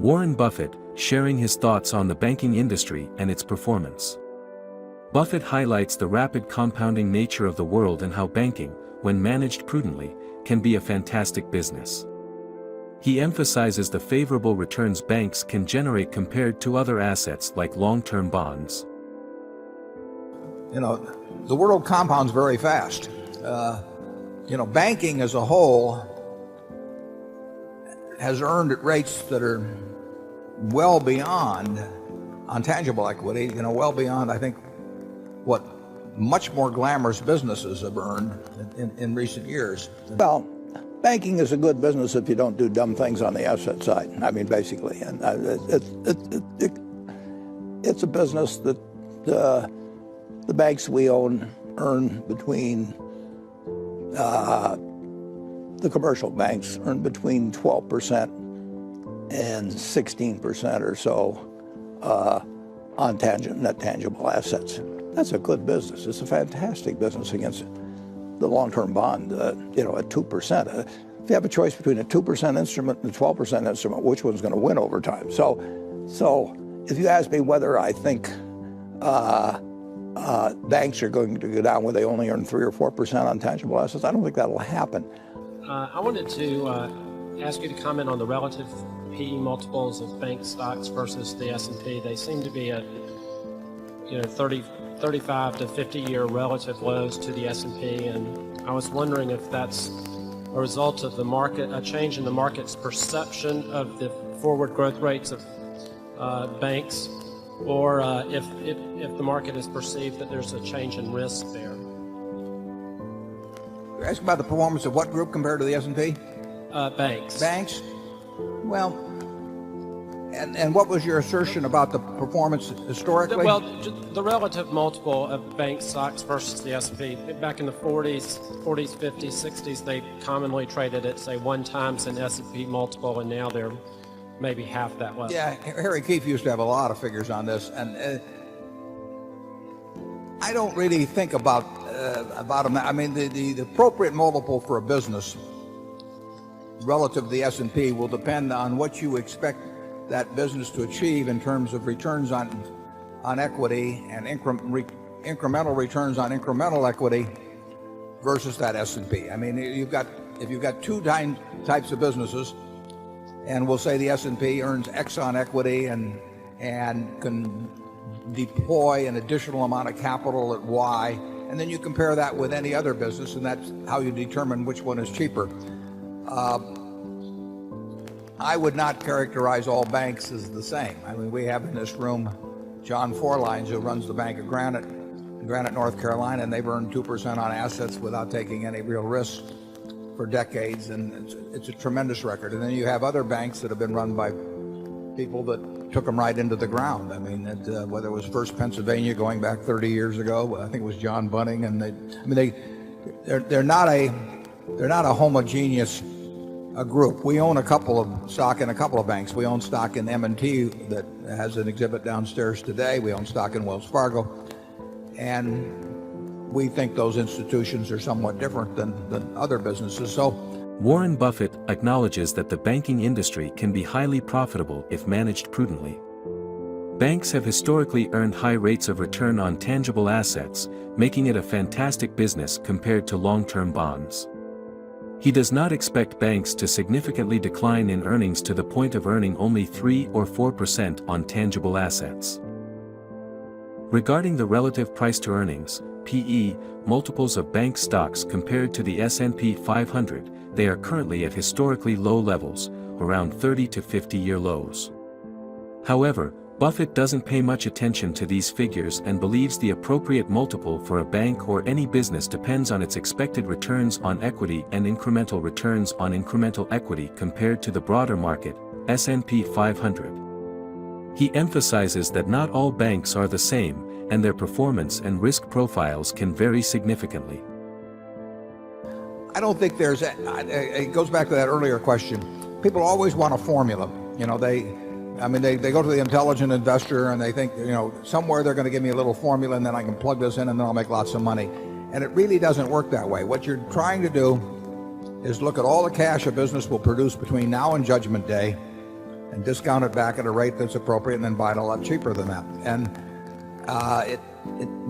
Warren Buffett, sharing his thoughts on the banking industry and its performance. Buffett highlights the rapid compounding nature of the world and how banking, when managed prudently, can be a fantastic business. He emphasizes the favorable returns banks can generate compared to other assets like long-term bonds. The world compounds very fast. Banking as a whole has earned at rates that are well beyond on tangible equity, well beyond, I think, what much more glamorous businesses have earned in recent years. Well, banking is a good business if you don't do dumb things on the asset side. I mean, basically, and it's a business that the banks we own earn between the commercial banks earn between 12% and 16% or so on net tangible assets. That's a good business. It's a fantastic business against the long-term bond, at 2%. If you have a choice between a 2% instrument and a 12% instrument, which one's going to win over time? So if you ask me whether I think banks are going to go down where they only earn 3 or 4% on tangible assets, I don't think that'll happen. I wanted to ask you to comment on the relative PE multiples of bank stocks versus the S&P. They seem to be at 35 to 50-year relative lows to the S&P, and I was wondering if that's a result of a change in the market's perception of the forward growth rates of banks, or if the market has perceived that there's a change in risk there. You're asking about the performance of what group compared to the S&P? Banks. Banks? Well, and what was your assertion about the performance historically? Well, the relative multiple of bank stocks versus the S&P. Back in the 40s, 50s, 60s, they commonly traded at, say, 1 times an S&P multiple, and now they're maybe half that level. Yeah, Harry Keefe used to have a lot of figures on this, and I don't really think about them. I mean, the appropriate multiple for a business relative to the S&P will depend on what you expect that business to achieve in terms of returns on equity and incremental returns on incremental equity versus that S&P. I mean, if you've got two types of businesses, and we'll say the S&P earns X on equity and can deploy an additional amount of capital at Y, and then you compare that with any other business, and that's how you determine which one is cheaper. I would not characterize all banks as the same. I mean, we have in this room John Forlines, who runs the Bank of Granite, North Carolina, and they've earned 2% on assets without taking any real risk for decades, and it's a tremendous record. And then you have other banks that have been run by people that took them right into the ground. I mean, whether it was First Pennsylvania going back 30 years ago, I think it was John Bunning, and they're not a homogeneous group. We own stock in a couple of banks. We own stock in M&T that has an exhibit downstairs today. We own stock in Wells Fargo, and we think those institutions are somewhat different than other businesses. So Warren Buffett acknowledges that the banking industry can be highly profitable if managed prudently. Banks have historically earned high rates of return on tangible assets, making it a fantastic business compared to long-term bonds. He does not expect banks to significantly decline in earnings to the point of earning only 3 or 4% on tangible assets. Regarding the relative price to earnings, PE, multiples of bank stocks compared to the S&P 500, they are currently at historically low levels, around 30 to 50-year lows. However, Buffett doesn't pay much attention to these figures and believes the appropriate multiple for a bank or any business depends on its expected returns on equity and incremental returns on incremental equity compared to the broader market, S&P 500. He emphasizes that not all banks are the same, and their performance and risk profiles can vary significantly. I don't think it goes back to that earlier question. People always want a formula. They go to the intelligent investor and they think, somewhere they're going to give me a little formula and then I can plug this in and then I'll make lots of money. And it really doesn't work that way. What you're trying to do is look at all the cash a business will produce between now and Judgment Day and discount it back at a rate that's appropriate and then buy it a lot cheaper than that. And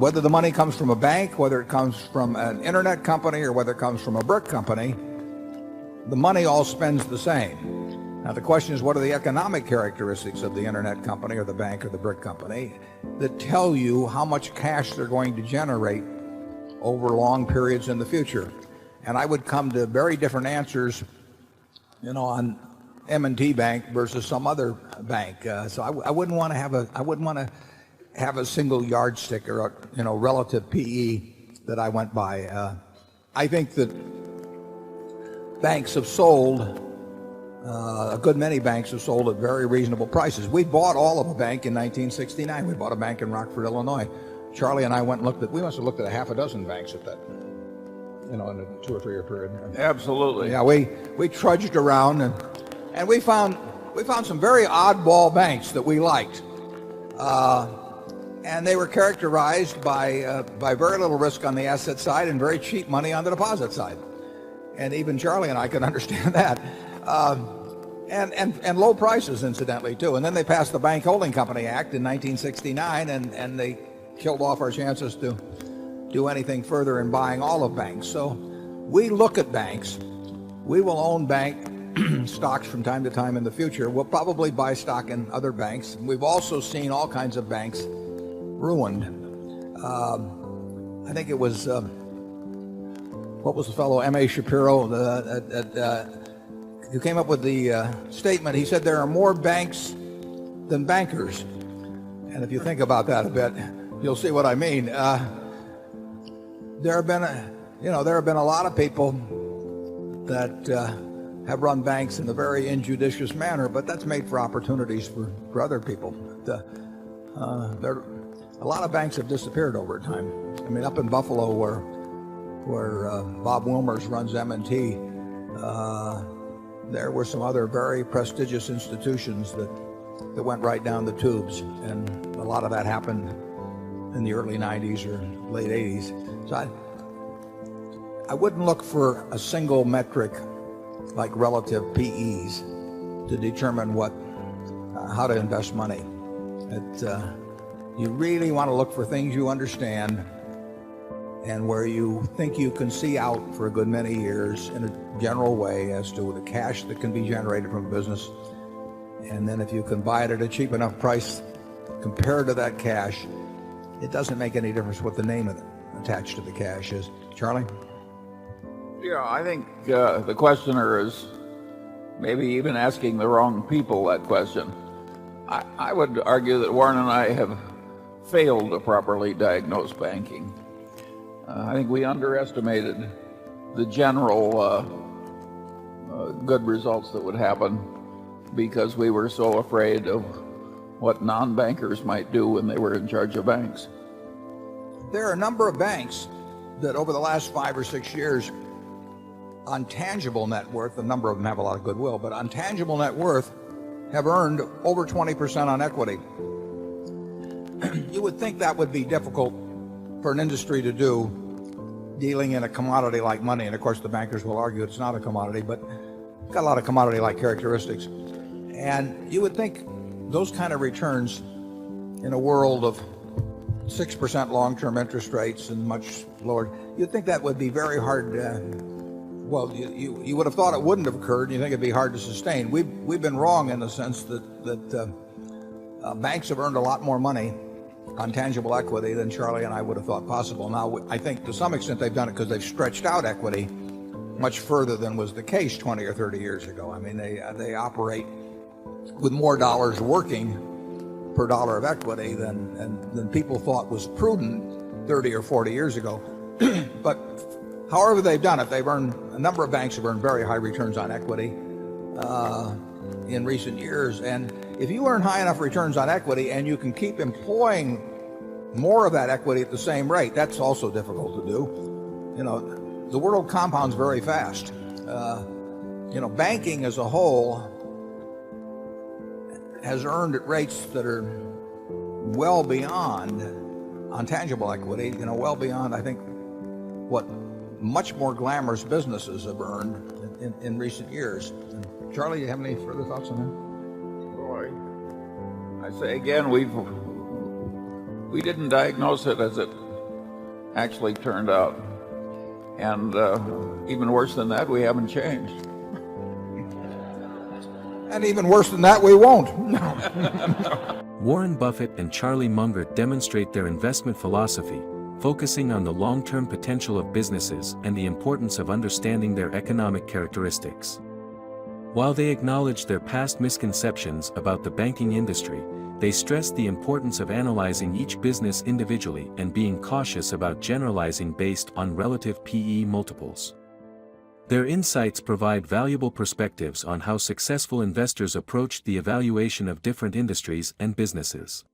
whether the money comes from a bank, whether it comes from an internet company, or whether it comes from a brick company, the money all spends the same. Now the question is, what are the economic characteristics of the internet company or the bank or the brick company that tell you how much cash they're going to generate over long periods in the future? And I would come to very different answers, on M&T Bank versus some other bank. So I wouldn't want to have a single yardstick or a relative PE that I went by. I think that banks have sold, a good many banks have sold at very reasonable prices. We bought all of a bank in 1969. We bought a bank in Rockford, Illinois. Charlie and I went and looked at, we must have looked at a half a dozen banks at that, in a 2 or 3 year period. Absolutely. Yeah, we trudged around and we found some very oddball banks that we liked. And they were characterized by very little risk on the asset side and very cheap money on the deposit side. And even Charlie and I could understand that. And low prices, incidentally, too. And then they passed the Bank Holding Company Act in 1969, and they killed off our chances to do anything further in buying all of banks. So we look at banks. We will own bank stocks from time to time in the future. We'll probably buy stock in other banks. We've also seen all kinds of banks ruined. I think it was, what was the fellow, M.A. Shapiro, who came up with the statement. He said there are more banks than bankers. And if you think about that a bit, you'll see what I mean. There have been a lot of people that have run banks in a very injudicious manner, but that's made for opportunities for other people. A lot of banks have disappeared over time. I mean, up in Buffalo, where Bob Wilmers runs M&T, there were some other very prestigious institutions that went right down the tubes, and a lot of that happened in the early 90s or late 80s. So I wouldn't look for a single metric like relative PEs to determine how to invest money. You really want to look for things you understand and where you think you can see out for a good many years in a general way as to the cash that can be generated from a business. And then if you can buy it at a cheap enough price compared to that cash, it doesn't make any difference what the name of it attached to the cash is. Charlie? Yeah, I think the questioner is maybe even asking the wrong people that question. I would argue that Warren and I have failed to properly diagnose banking. I think we underestimated the general good results that would happen because we were so afraid of what non-bankers might do when they were in charge of banks. There are a number of banks that over the last 5 or 6 years, on tangible net worth, a number of them have a lot of goodwill, but on tangible net worth have earned over 20% on equity. You would think that would be difficult for an industry to do, dealing in a commodity like money. And of course the bankers will argue it's not a commodity, but it's got a lot of commodity-like characteristics. And you would think those kind of returns in a world of 6% long-term interest rates and much lower, you'd think that would be very hard. Well, you would have thought it wouldn't have occurred. You think it'd be hard to sustain. We've been wrong in the sense that banks have earned a lot more money on tangible equity than Charlie and I would have thought possible. Now, I think to some extent they've done it because they've stretched out equity much further than was the case 20 or 30 years ago. I mean, they operate with more dollars working per dollar of equity than people thought was prudent 30 or 40 years ago. But however they've done it, a number of banks have earned very high returns on equity in recent years. And if you earn high enough returns on equity and you can keep employing more of that equity at the same rate, that's also difficult to do. The world compounds very fast. Banking as a whole has earned at rates that are well beyond, on tangible equity, well beyond, I think, what much more glamorous businesses have earned in recent years. And Charlie, you have any further thoughts on that? I say again, we didn't diagnose it as it actually turned out. And even worse than that, we haven't changed. And even worse than that, we won't. Warren Buffett and Charlie Munger demonstrate their investment philosophy, focusing on the long-term potential of businesses and the importance of understanding their economic characteristics. While they acknowledge their past misconceptions about the banking industry, they stress the importance of analyzing each business individually and being cautious about generalizing based on relative PE multiples. Their insights provide valuable perspectives on how successful investors approach the evaluation of different industries and businesses.